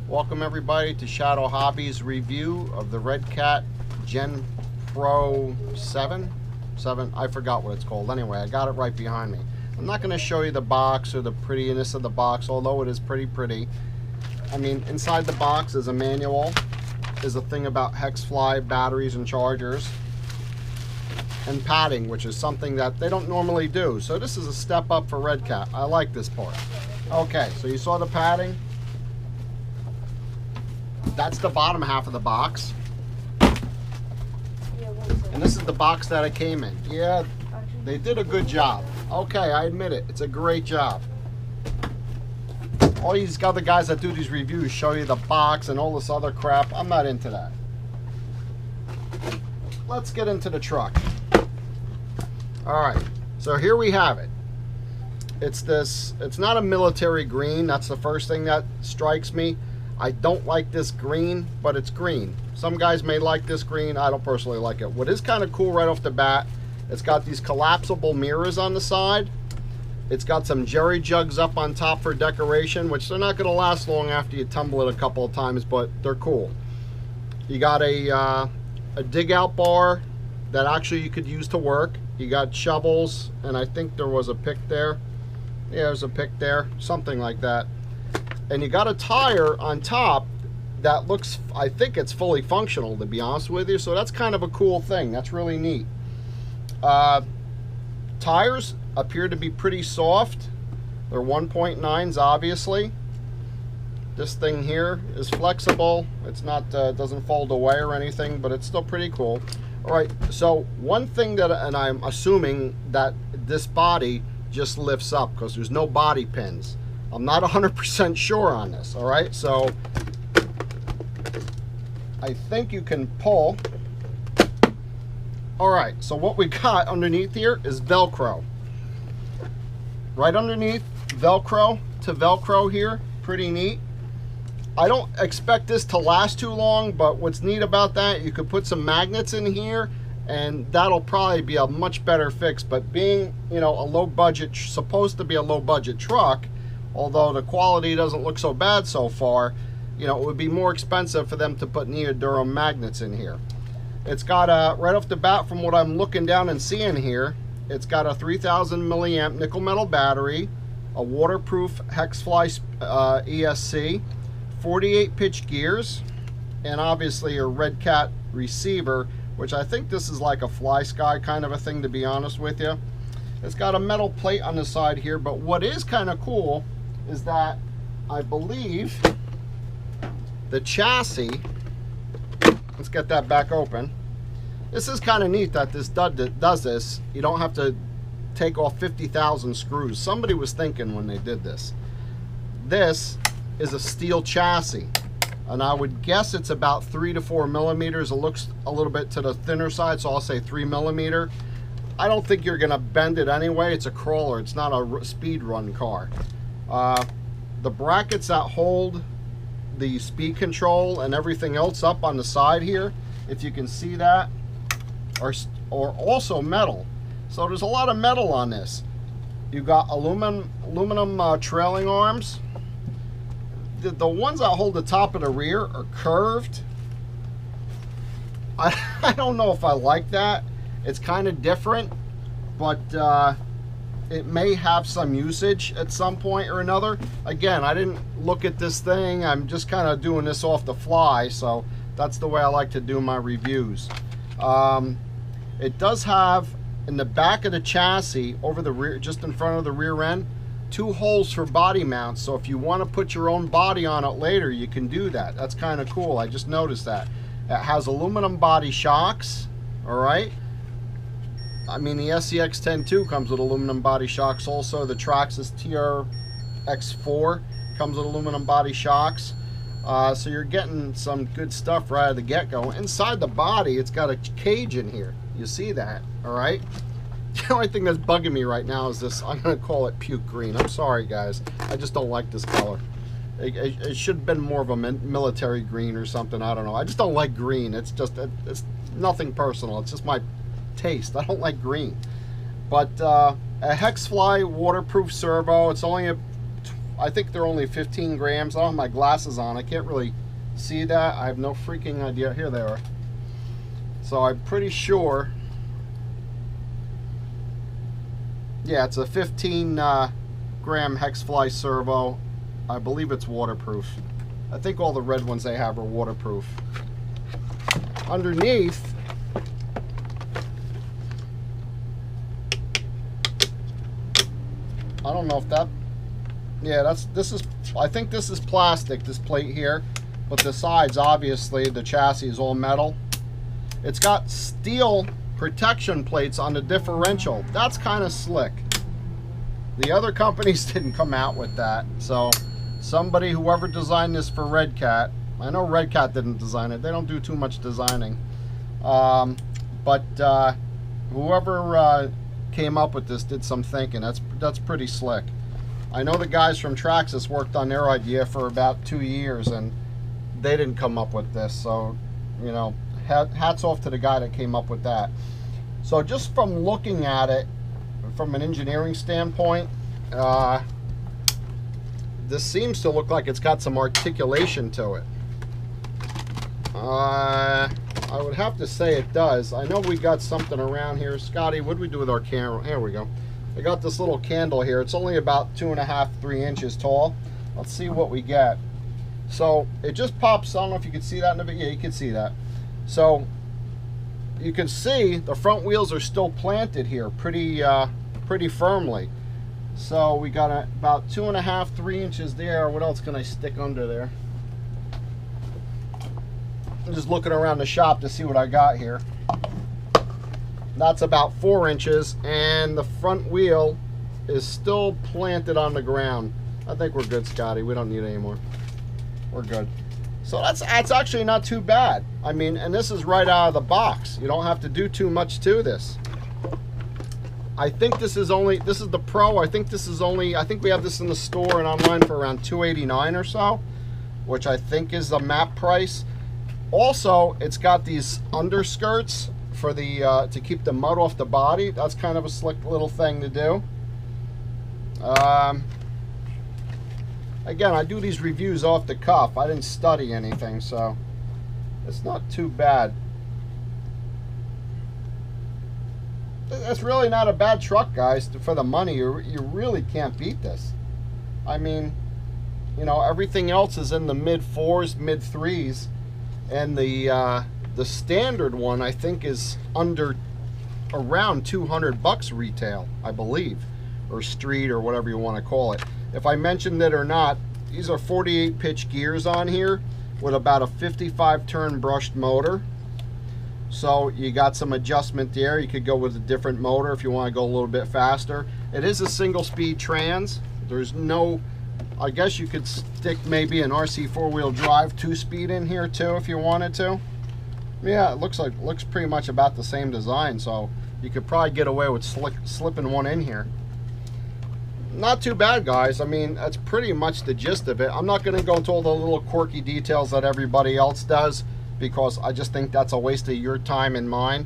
Welcome everybody to Shadow Hobbies review of the Redcat Gen Pro 7. I forgot what it's called. Anyway, I got it right behind me. I'm not going to show you the box or the prettiness of the box, although it is pretty. I mean, inside the box is a manual. There's a thing about hex fly, batteries and chargers, and padding, which is something that they don't normally do. So this is a step up for Redcat. I like this part. Okay, so you saw the padding. That's the bottom half of the box. And this is the box that it came in. Yeah, they did a good job. Okay, I admit it. It's a great job. All these other guys that do these reviews show you the box and all this other crap. I'm not into that. Let's get into the truck. All right, so here we have it. It's not a military green. That's the first thing that strikes me. I don't like this green, but it's green. Some guys may like this green. I don't personally like it. What is kind of cool right off the bat, it's got these collapsible mirrors on the side. It's got some jerry jugs up on top for decoration, which they're not going to last long after you tumble it a couple of times, but they're cool. You got a dig out bar that actually you could use to work. You got shovels, and I think there was a pick there. Yeah, there's a pick there, something like that. And you got a tire on top that looks, I think it's fully functional, to be honest with you. So that's kind of a cool thing. That's really neat. Tires appear to be pretty soft. They're 1.9s, obviously. This thing here is flexible. It's not, doesn't fold away or anything, but it's still pretty cool. All right, so one thing that, and I'm assuming that this body just lifts up because there's no body pins. I'm not 100% sure on this, all right? So I think you can pull. All right, so what we got underneath here is Velcro. Right underneath, Velcro to Velcro here, pretty neat. I don't expect this to last too long, but what's neat about that, you could put some magnets in here and that'll probably be a much better fix. But being, you know, a low budget, supposed to be a low budget truck, although the quality doesn't look so bad so far, you know, it would be more expensive for them to put neodymium magnets in here. It's got a, right off the bat from what I'm looking down and seeing here, it's got a 3000 milliamp nickel metal battery, a waterproof hex fly ESC, 48 pitch gears, and obviously a Redcat receiver, which I think this is like a Fly Sky kind of a thing, to be honest with you. It's got a metal plate on the side here, but what is kind of cool is that I believe the chassis, let's get that back open. This is kind of neat that this does this. You don't have to take off 50,000 screws. Somebody was thinking when they did this. This is a steel chassis, and I would guess it's about 3 to 4 millimeters. It looks a little bit to the thinner side, so I'll say 3 millimeter. I don't think you're gonna bend it anyway. It's a crawler, it's not a speed run car. The brackets that hold the speed control and everything else up on the side here, if you can see that, are also metal. So there's a lot of metal on this. You got aluminum trailing arms. The ones that hold the top of the rear are curved. I don't know if I like that. It's kind of different, but it may have some usage at some point or another. Again, I didn't look at this thing. I'm just kind of doing this off the fly, so that's the way I like to do my reviews. It does have, in the back of the chassis, over the rear, just in front of the rear end, 2 holes for body mounts. So if you want to put your own body on it later, you can do that. That's kind of cool. I just noticed that. It has aluminum body shocks, all right? I mean, the SCX-10-2 comes with aluminum body shocks also. The Traxxas TRX-4 comes with aluminum body shocks. So you're getting some good stuff right out of the get-go. Inside the body, it's got a cage in here. You see that, all right? The only thing that's bugging me right now is this, I'm gonna call it puke green. I'm sorry, guys. I just don't like this color. It should have been more of a military green or something. I don't know. I just don't like green. It's just, it's nothing personal. It's just my taste. I don't like green. But a hex fly waterproof servo. It's only a I think they're only 15 grams. I don't have my glasses on. I can't really see that. I have no freaking idea. Here they are. So I'm pretty sure. Yeah, it's a 15 gram hex fly servo. I believe it's waterproof. I think all the red ones they have are waterproof. Underneath, I don't know if that, yeah, I think this is plastic, this plate here, but the sides, obviously, the chassis is all metal. It's got steel protection plates on the differential. That's kind of slick. The other companies didn't come out with that. So somebody, whoever designed this for Redcat, I know Redcat didn't design it. They don't do too much designing. But whoever came up with this did some thinking. That's pretty slick. I know the guys from Traxxas worked on their idea for about 2 years, and they didn't come up with this. So, you know, hats off to the guy that came up with that. So just from looking at it, from an engineering standpoint, this seems to look like it's got some articulation to it. I would have to say it does. I know we got something around here. Scotty, what do we do with our camera? Here we go. I got this little candle here. It's only about 2.5, 3 inches tall. Let's see what we get. So it just pops. I don't know if you can see that in the video. Yeah, you can see that. So you can see the front wheels are still planted here pretty firmly. So we got about 2.5, 3 inches there. What else can I stick under there? I'm just looking around the shop to see what I got here. That's about 4 inches, and the front wheel is still planted on the ground. I think we're good, Scotty. We don't need any more. We're good. So that's actually not too bad. I mean, and this is right out of the box. You don't have to do too much to this. I think this is the Pro. I think we have this in the store and online for around $289 or so, which I think is the map price. Also, it's got these underskirts for the to keep the mud off the body. That's kind of a slick little thing to do. Again, I do these reviews off the cuff. I didn't study anything, so it's not too bad. It's really not a bad truck, guys. For the money, you really can't beat this. I mean, you know, everything else is in the mid-4s, mid-3s, and the standard one, I think, is around 200 bucks retail, I believe, or street, or whatever you want to call it. If I mentioned it or not, these are 48 pitch gears on here with about a 55 turn brushed motor. So you got some adjustment there. You could go with a different motor if you want to go a little bit faster. It is a single speed trans. There's no, I guess you could stick maybe an RC 4-wheel drive 2-speed in here too if you wanted to. Yeah, it looks pretty much about the same design, so you could probably get away with slipping one in here. Not too bad, guys. I mean, that's pretty much the gist of it. I'm not going to go into all the little quirky details that everybody else does, because I just think that's a waste of your time and mine.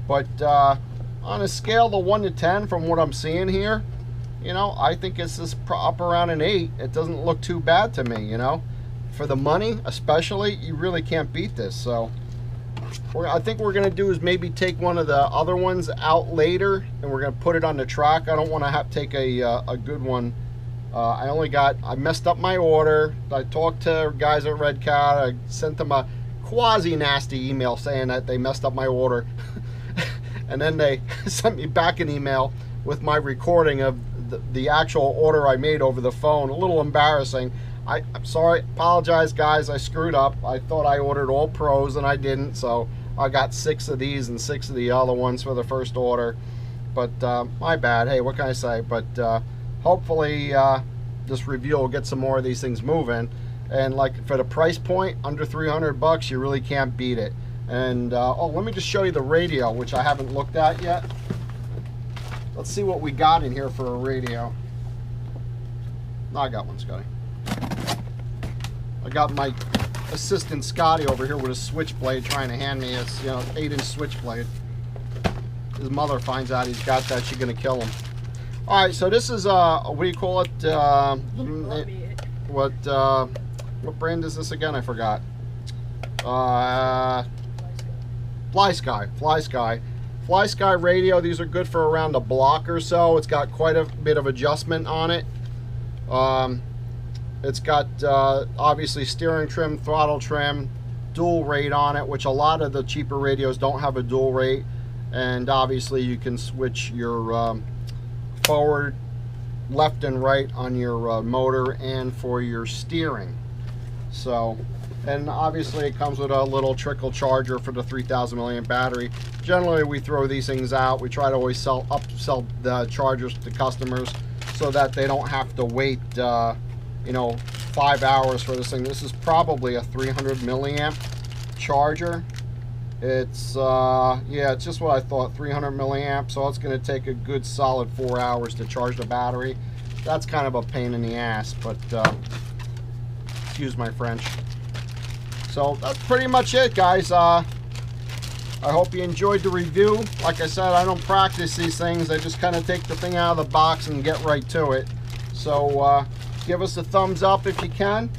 But on a scale of 1 to 10 from what I'm seeing here, you know, I think it's just up around an 8. It doesn't look too bad to me, you know. For the money, especially, you really can't beat this. So I think what we're going to do is maybe take one of the other ones out later, and we're going to put it on the track. I don't want to have to take a good one. I messed up my order. I talked to guys at Redcat. I sent them a quasi-nasty email saying that they messed up my order. And then they sent me back an email with my recording of the actual order I made over the phone. A little embarrassing. I'm sorry, apologize guys, I screwed up. I thought I ordered all Pros and I didn't, so I got 6 of these and 6 of the other ones for the first order. But my bad. Hey, what can I say? But hopefully this review will get some more of these things moving. And like for the price point, under 300 bucks, you really can't beat it. And oh, let me just show you the radio, which I haven't looked at yet. Let's see what we got in here for a radio. No, I got one, Scotty. I got my assistant Scotty over here with a switchblade trying to hand me his, 8-inch switchblade. His mother finds out he's got that, she's gonna kill him. All right, so this is what do you call it? What brand is this again? I forgot. Fly Sky radio. These are good for around a block or so. It's got quite a bit of adjustment on it. It's got obviously steering trim, throttle trim, dual rate on it, which a lot of the cheaper radios don't have a dual rate. And obviously you can switch your forward, left and right on your motor and for your steering. So, and obviously it comes with a little trickle charger for the 3000 milliamp battery. Generally we throw these things out. We try to always upsell the chargers to customers so that they don't have to wait you know, 5 hours for this thing. This is probably a 300 milliamp charger. It's yeah, it's just what I thought, 300 milliamp, so it's going to take a good solid 4 hours to charge the battery. That's kind of a pain in the ass, but excuse my French. So that's pretty much it, guys. I hope you enjoyed the review. Like I said, I don't practice these things. I just kind of take the thing out of the box and get right to it. So give us a thumbs up if you can.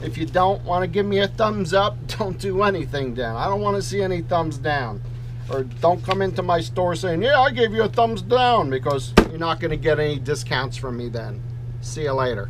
If you don't want to give me a thumbs up, don't do anything then. I don't want to see any thumbs down. Or don't come into my store saying, yeah, I gave you a thumbs down, because you're not going to get any discounts from me then. See you later.